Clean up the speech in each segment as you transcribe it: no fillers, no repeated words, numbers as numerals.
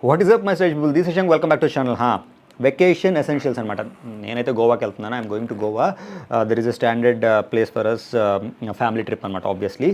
What is up, my stage people? This is Shang. Welcome back to the channel. Vacation essentials అనమాట. నేనైతే గోవాకి వెళ్తున్నాను. I'm going to Goa. There is a standard place for us family trip అనమాట, obviously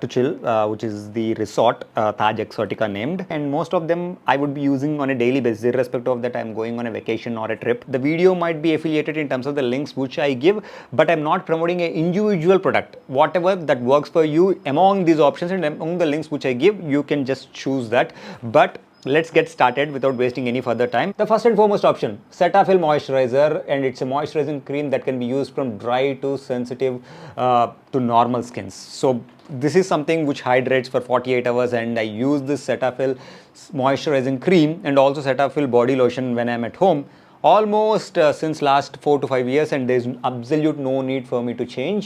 to chill, which is the resort Taj Exotica named, and most of them I would be using on a daily basis irrespective of that I'm going on a vacation or a trip. The video might be affiliated in terms of the links which I give, but I'm not promoting an individual product. Whatever that works for you among these options and among the links which I give, you can just choose that. But let's get started without wasting any further time. The first and foremost option, Cetaphil moisturizer, and it's a moisturizing cream that can be used from dry to sensitive to normal skins. So this is something which hydrates for 48 hours, and I use this Cetaphil moisturizing cream and also Cetaphil body lotion when I'm at home almost since last 4 to 5 years, and there's absolute no need for me to change.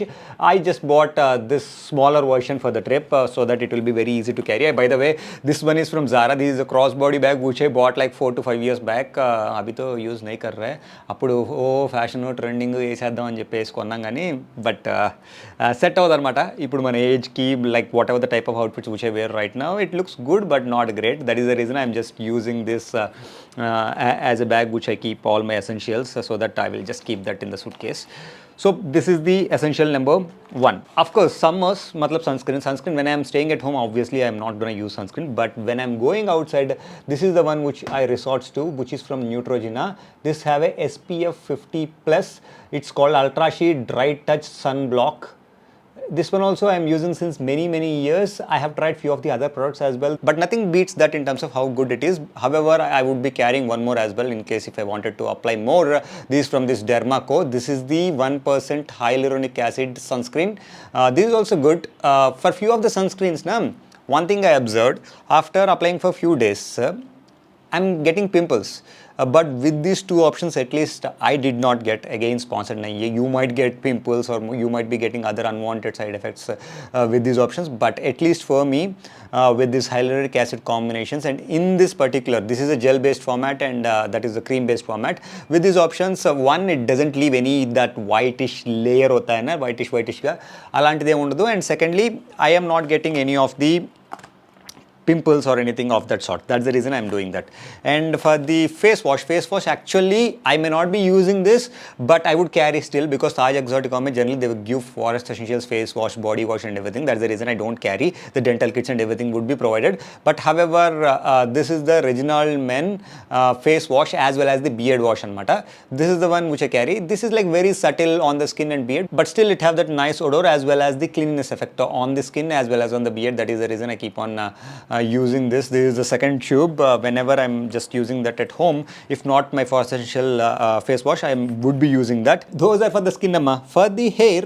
I just bought this smaller version for the trip so that it will be very easy to carry. By the way, this one is from Zara. This is a crossbody bag which I bought like 4 to 5 years back. Abhi to use nahi kar rahe. Appudu fashion trending చేసేద్దాం అని చెప్పేసి కొన్నాం కానీ but set అవుతుంది అనమాట ఇప్పుడు మన ఏజ్కి. Like whatever the type of outfits which I wear right now, it looks good but not great. That is the reason I'm just using this as a bag which I keep all my essentials, so that I will just keep that in the suitcase. So this is the essential number one. Of course, summers, matlab sunscreen. When I am staying at home, obviously I am not going to use sunscreen, but when I am going outside, this is the one which I resort to, which is from Neutrogena. This have a SPF 50 plus. It's called Ultra Sheet Dry Touch Sun Block. This one also I am using since many years. I have tried few of the other products as well, but nothing beats that in terms of how good it is. However, I would be carrying one more as well in case if I wanted to apply more. This is from this Dermaco. This is the 1% hyaluronic acid sunscreen. This is also good. For few of the sunscreens, one thing I observed after applying for few days, I'm getting pimples. But with these two options, at least I did not get, again sponsored. You might get pimples or you might be getting other unwanted side effects with these options, but at least for me, with this hyaluronic acid combinations, and in this particular, this is a gel based format and that is a cream based format. With these options, one, it doesn't leave any that whitish layer hota hai na, whitish ga alantide undadu, and secondly, I am not getting any of the pimples or anything of that sort. That's the reason I'm doing that. And for the face wash actually I may not be using this, but I would carry still, because Taj Exotica generally they will give forest essentials face wash, body wash and everything. That's the reason I don't carry. The dental kits and everything would be provided, but however this is the original men face wash as well as the beard wash anamata. This is the one which I carry. This is like very subtle on the skin and beard, but still it have that nice odor as well as the cleanliness effect on the skin as well as on the beard. That is the reason I keep on using this. This is the second tube. Whenever I'm just using that at home, if not my for essential face wash, I would be using that. Those are for the skin. For the hair,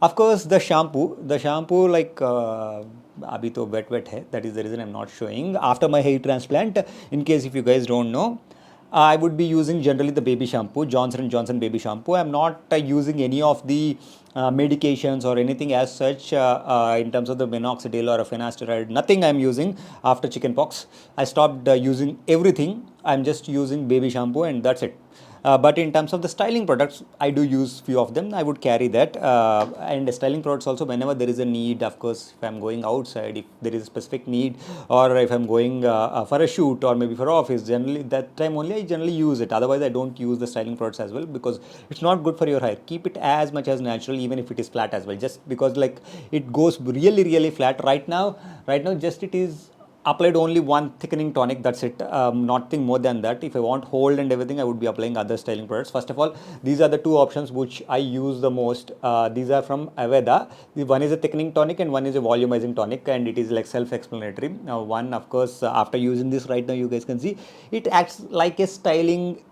of course, the shampoo like abhi to wet hai. That is the reason I'm not showing. After my hair transplant, in case if you guys don't know, I would be using generally the baby shampoo, Johnson & Johnson baby shampoo. I'm not using any of the medications or anything as such in terms of the minoxidil or a finasteride. Nothing I'm using after chickenpox. I stopped using everything. I'm just using baby shampoo and that's it. But in terms of the styling products, I do use few of them. I would carry that. And styling products also, whenever there is a need, of course, if I'm going outside, if there is a specific need, or if I'm going for a shoot or maybe for office, generally that time only I generally use it. Otherwise, I don't use the styling products as well, because it's not good for your hair. Keep it as much as natural, even if it is flat as well. Just because like it goes really flat right now, just it is applied only one thickening tonic, that's it. Nothing more than that. If I want hold and everything, I would be applying other styling products. First of all, these are the two options which I use the most. These are from NIVEA. One is a thickening tonic and one is a volumizing tonic, and it is like self-explanatory. Now one, of course, after using this right now, you guys can see it acts like a styling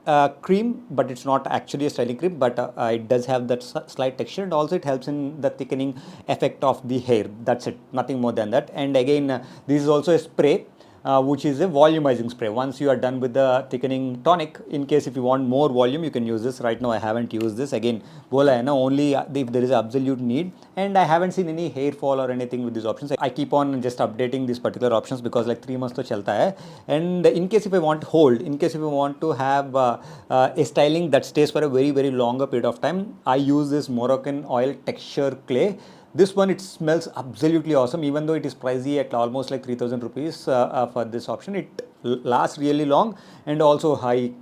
cream, but it's not actually a styling cream, but it does have that slight texture, and also it helps in the thickening effect of the hair. That's it, nothing more than that. And again, this is also a spray, which is a volumizing spray. Once you are done with the thickening tonic, in case if you want more volume, you can use this. Right now I haven't used this. Again, bola hai na, only if there is absolute need, and I haven't seen any hair fall or anything with these options. I keep on just updating these particular options because like 3 months to chalta hai. And in case if I want hold, in case if I want to have a styling that stays for a very longer period of time, I use this Moroccan oil texture clay. This one, it smells absolutely awesome, even though it is pricey at almost like 3,000 rupees for this option. It last really long, and also I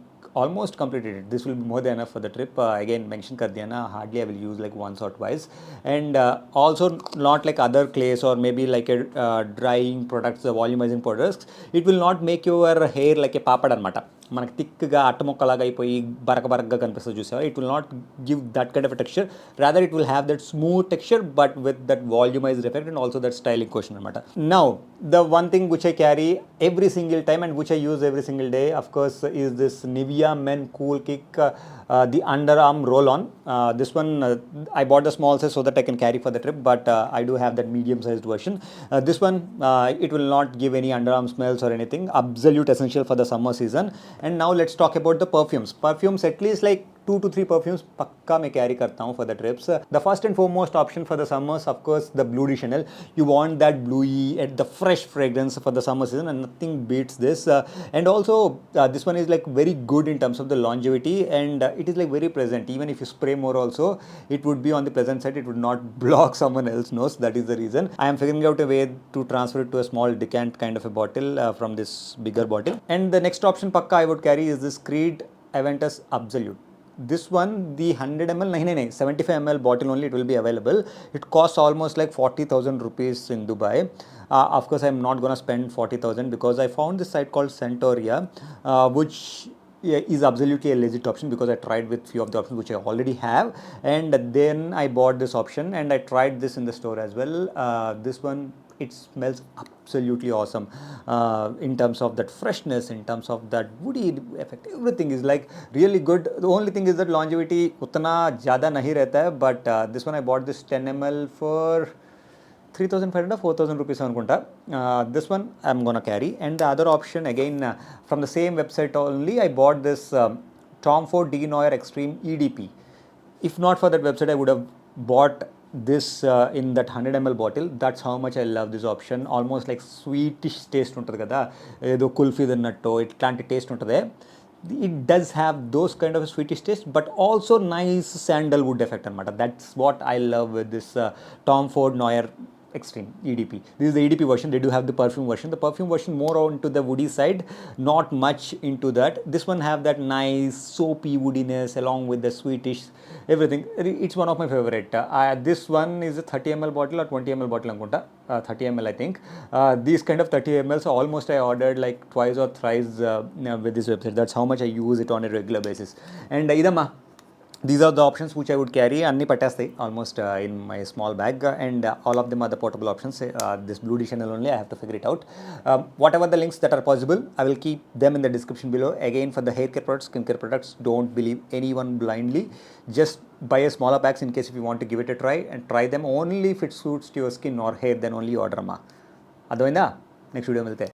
almost completed it. This will be more than enough for the trip. Again, mention kar diya na, hardly I will use like once or twice. And also not like other clays or maybe like a drying products, the volumizing products. It will not make your hair like a papad anamata. మనకి థిక్గా అట్టముక్కలాగా అయిపోయి బరకగా కనిపిస్తుంది చూసావా, it will not give that kind of texture. Rather it will have that smooth texture but with that volumised effect and also that styling question అనమాట. Now the one thing which I carry every single time and which I use every single day, of course, is this NIVEA Men Cool Kick, the Underarm roll-on. This one I bought the small size so that I can carry for the trip, but I do have that medium-sized version. This one it will not give any underarm smells or anything. Absolute essential for the summer season. And now let's talk about the perfumes. Perfumes, at least like 2 to 3 perfumes पक्का मैं carry करता हूँ for the trips. The first and foremost option for the summers, of course, the Blue de Chanel. You want that bluey and the fresh fragrance for the summer season, and nothing beats this. And also this one is like very good in terms of the longevity, and it is like very present. Even if you spray more also, it would be on the present side. It would not block someone else's nose. That is the reason I am figuring out a way to transfer it to a small decant kind of a bottle from this bigger bottle. And the next option pakka I would carry is this Creed Aventus Absolute. This one, the 100 ml, nahi, 75 ml bottle only it will be available. It costs almost like 40,000 rupees in Dubai. Of course, I'm not gonna spend 40,000 because I found this site called Centauria, which is absolutely a legit option because I tried with few of the options which I already have, and then I bought this option and I tried this in the store as well. This one, it smells absolutely awesome in terms of that freshness, in terms of that woody effect. Everything is like really good. The only thing is that longevity उतना ज़्यादा नहीं रहता है, but this one I bought this 10 ml for 3,500 4,000 rupees anukunta. This one I'm gonna carry. And the other option again from the same website only, I bought this Tom Ford D Noir Extreme EDP. If not for that website, I would have bought this in that 100 ml bottle. That's how much I love this option. Almost like sweetish taste untadi kada, edo kulfi dannatto itlanti taste untade. It does have those kind of sweetish taste, but also nice sandalwood effect anamata. That's what I love with this Tom Ford Noir Extreme EDP. This is the EDP version. They do have the perfume version. The perfume version more onto the woody side, not much into that. This one have that nice soapy woodiness along with the sweetish everything. It's one of my favorite. This one is a 30 ml bottle or 20 ml bottle anukunta. 30 ml I think. These kind of 30 ml, so almost I ordered like twice or thrice with this website. That's how much I use it on a regular basis. And idamma, these are the options which I would carry. Anni pattestayi almost in my small bag, and all of them are the portable options. This Blue de Chanel only, I have to figure it out. Whatever the links that are possible, I will keep them in the description below. Again, for the hair care products, skincare products, don't believe anyone blindly. Just buy a smaller packs in case if you want to give it a try, and try them only if it suits to your skin or hair, then only order ma. Advainda? Next video milte.